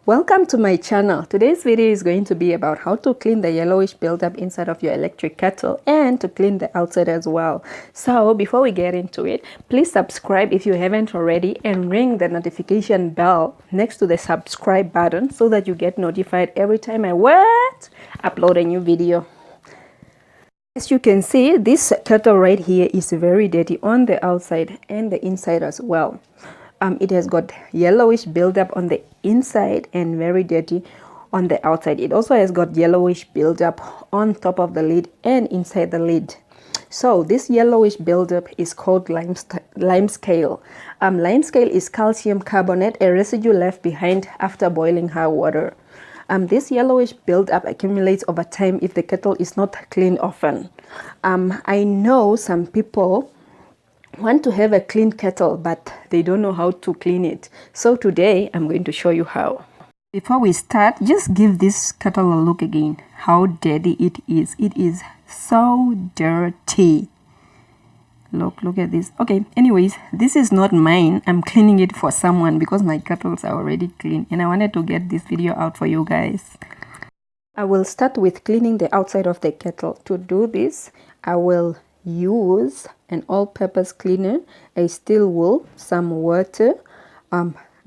Welcome to my channel. Today's video is going to be about how to clean the yellowish buildup inside of your electric kettle and to clean the outside as well. So before we get into it, please subscribe if you haven't already and ring the notification bell next to the subscribe button so that you get notified every time I upload a new video. As you can see, this kettle right here is very dirty on the outside and the inside as well. It has got yellowish buildup on the inside and very dirty on the outside. It also has got yellowish buildup on top of the lid and inside the lid. So this yellowish buildup is called lime scale. Lime scale is calcium carbonate, a residue left behind after boiling hot water. This yellowish buildup accumulates over time if the kettle is not cleaned often. I know some people want to have a clean kettle, but they don't know how to clean it. So today I'm going to show you how. Before we start, just give this kettle a look again. How dirty it is. It is so dirty. Look at this. Okay, anyways, this is not mine. I'm cleaning it for someone because my kettles are already clean and I wanted to get this video out for you guys. I will start with cleaning the outside of the kettle. To do this, I will use an all-purpose cleaner, a steel wool, some water,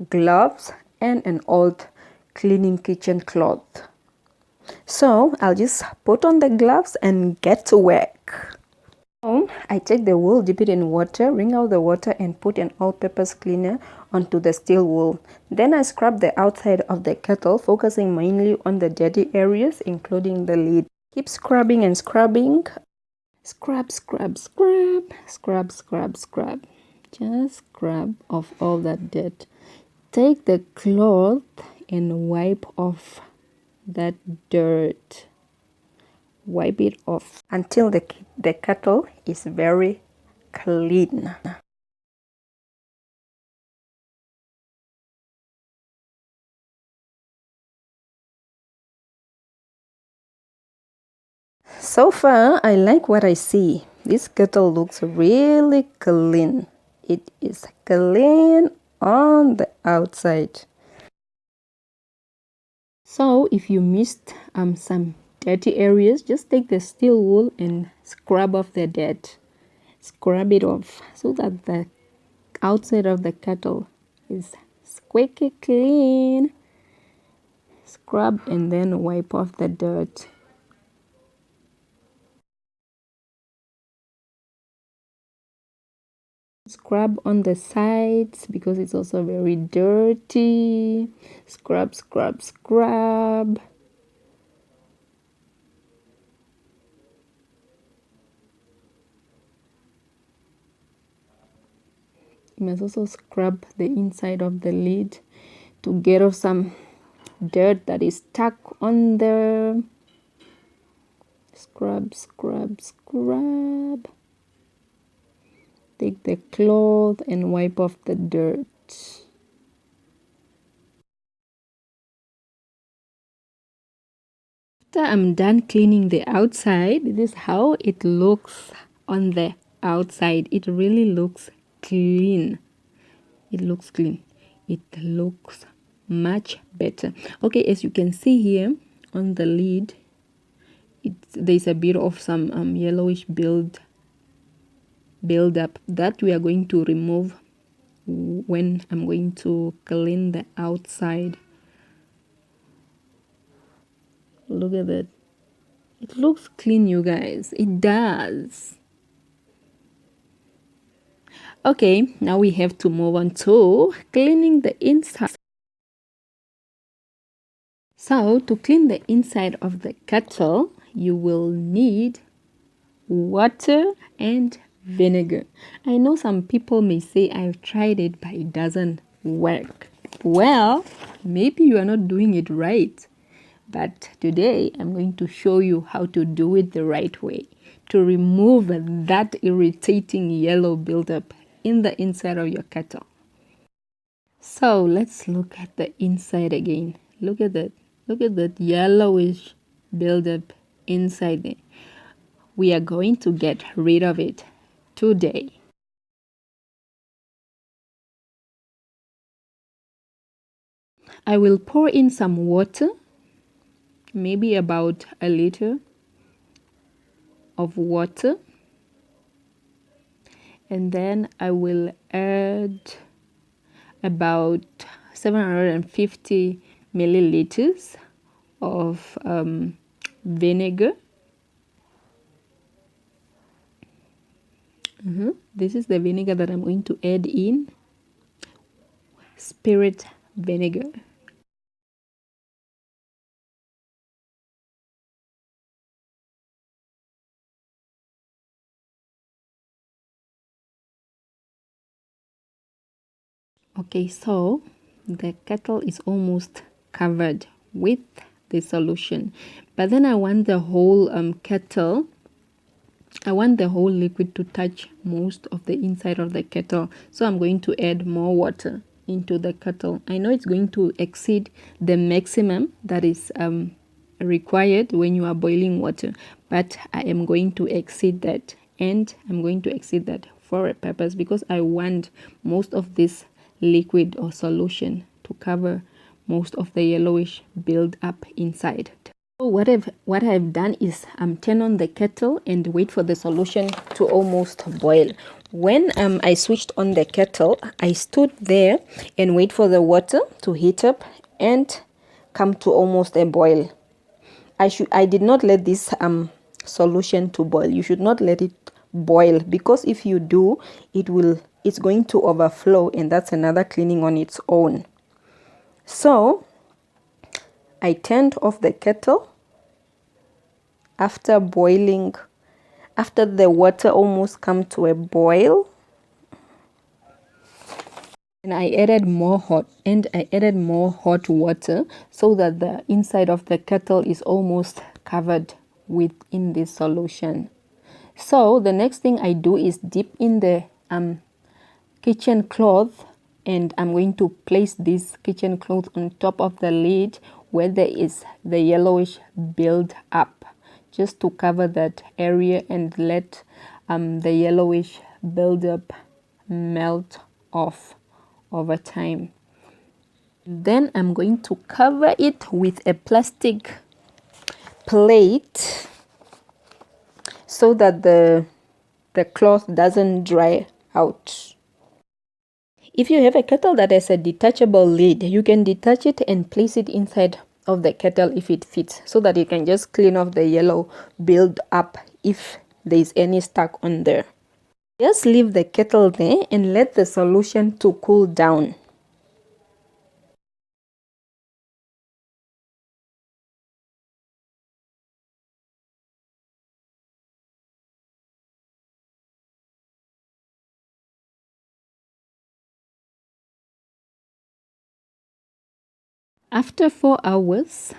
gloves, and an old cleaning kitchen cloth. So I'll just put on the gloves and get to work. So I take the wool, dip it in water, wring out the water, and put an all-purpose cleaner onto the steel wool. Then I scrub the outside of the kettle, focusing mainly on the dirty areas, including the lid. Keep scrubbing and scrubbing. Scrub, scrub, scrub, scrub, scrub, scrub. Just scrub off all that dirt. Take the cloth and wipe off that dirt. Wipe it off until the kettle is very clean. So far, I like what I see. This kettle looks really clean. It is clean on the outside. So if you missed some dirty areas, just take the steel wool and scrub off the dirt. Scrub it off so that the outside of the kettle is squeaky clean. Scrub and then wipe off the dirt. Scrub on the sides because it's also very dirty. Scrub, scrub, scrub. You must also scrub the inside of the lid to get off some dirt that is stuck on there. Scrub, scrub, scrub. Take the cloth and wipe off the dirt. After I'm done cleaning the outside, this is how it looks on the outside. It really looks clean. It looks clean. It looks much better. Okay, as you can see here on the lid, there's a bit of some yellowish buildup that we are going to remove when I'm going to clean the outside. Look at that. It looks clean, you guys. It does. Okay, now we have to move on to cleaning the inside. So to clean the inside of the kettle, you will need water and vinegar. I know some people may say I've tried it, but it doesn't work. Well, maybe you are not doing it right. But today I'm going to show you how to do it the right way to remove that irritating yellow buildup in the inside of your kettle. So let's look at the inside again. Look at that. Look at that yellowish buildup inside there. We are going to get rid of it today. I will pour in some water, maybe about a liter of water, and then I will add about 750 milliliters of vinegar. This is the vinegar that I'm going to add in, spirit vinegar. Okay, so the kettle is almost covered with the solution, but then I want the whole kettle, I want the whole liquid to touch most of the inside of the kettle. So I'm going to add more water into the kettle. I know it's going to exceed the maximum that is required when you are boiling water, but I am going to exceed that, and I'm going to exceed that for a purpose, because I want most of this liquid or solution to cover most of the yellowish build up inside. So what I've done is turn on the kettle and wait for the solution to almost boil. When I switched on the kettle, I stood there and wait for the water to heat up and come to almost a boil. I did not let this solution to boil. You should not let it boil, because if you do, it's going to overflow, and that's another cleaning on its own. So I turned off the kettle after boiling, after the water almost come to a boil, and I added more hot water so that the inside of the kettle is almost covered within this solution. So the next thing I do is dip in the kitchen cloth, and I'm going to place this kitchen cloth on top of the lid where there is the yellowish build up, just to cover that area and let the yellowish build up melt off over time. Then I'm going to cover it with a plastic plate so that the cloth doesn't dry out. If you have a kettle that has a detachable lid, you can detach it and place it inside of the kettle if it fits, so that you can just clean off the yellow build up if there is any stuck on there. Just leave the kettle there and let the solution to cool down. After 4 hours,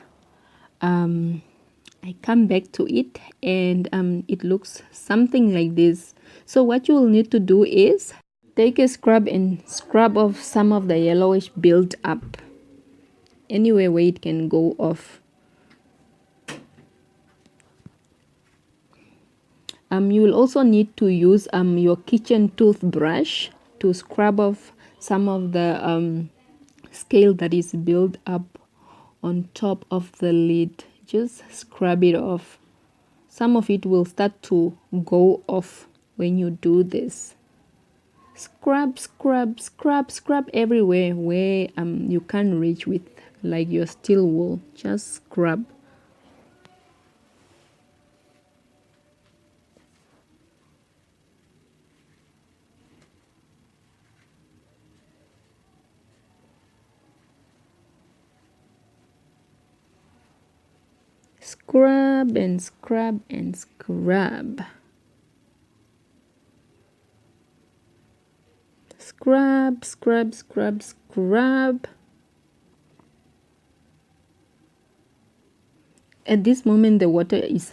I come back to it, and it looks something like this. So what you will need to do is take a scrub and scrub off some of the yellowish build up anywhere where it can go off. You will also need to use your kitchen toothbrush to scrub off some of the scale that is built up on top of the lid. Just scrub it off. Some of it will start to go off when you do this. Scrub, scrub, scrub, scrub everywhere where you can't reach with like your steel wool. Just scrub. Scrub and scrub and scrub. Scrub, scrub, scrub, scrub. At this moment the water is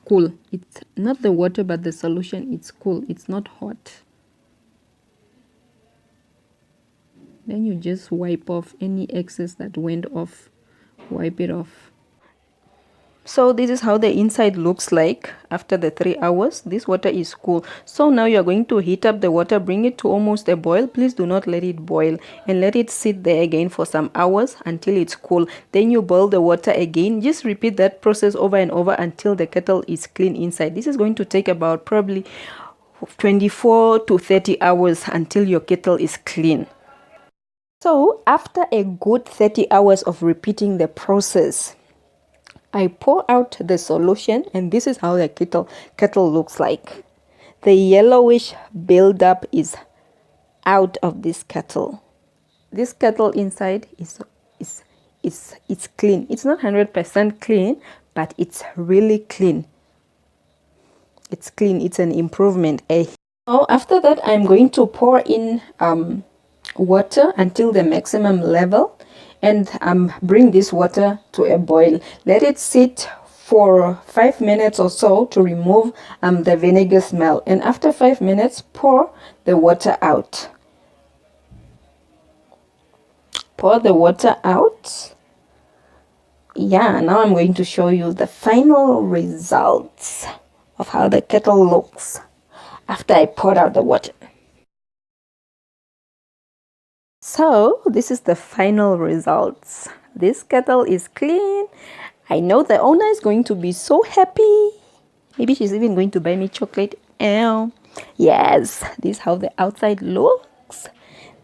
cool. It's not the water but the solution, it's cool. It's not hot. Then you just wipe off any excess that went off. Wipe it off. So this is how the inside looks like after the 3 hours. This water is cool. So now you're going to heat up the water, bring it to almost a boil. Please do not let it boil, and let it sit there again for some hours until it's cool. Then you boil the water again. Just repeat that process over and over until the kettle is clean inside. This is going to take about probably 24 to 30 hours until your kettle is clean. So after a good 30 hours of repeating the process, I pour out the solution, and this is how the kettle looks like. The yellowish buildup is out of this kettle. This kettle inside is clean. It's not 100% clean, but it's really clean. It's clean. It's an improvement. Now after that, I'm going to pour in water until the maximum level, and bring this water to a boil. Let it sit for 5 minutes or so to remove the vinegar smell, and after 5 minutes, pour the water out. Pour the water out. Yeah, now I'm going to show you the final results of how the kettle looks after I poured out the water. So this is the final results. This kettle is clean. I know the owner is going to be so happy. Maybe she's even going to buy me chocolate. Yes, this is how the outside looks.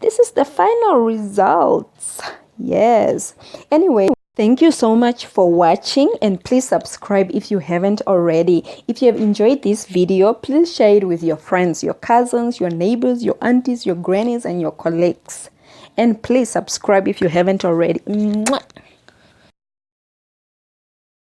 This is the final results. Yes. Anyway, thank you so much for watching, and please subscribe if you haven't already. If you have enjoyed this video, please share it with your friends, your cousins, your neighbors, your aunties, your grannies, and your colleagues. And please subscribe if you haven't already. Mwah!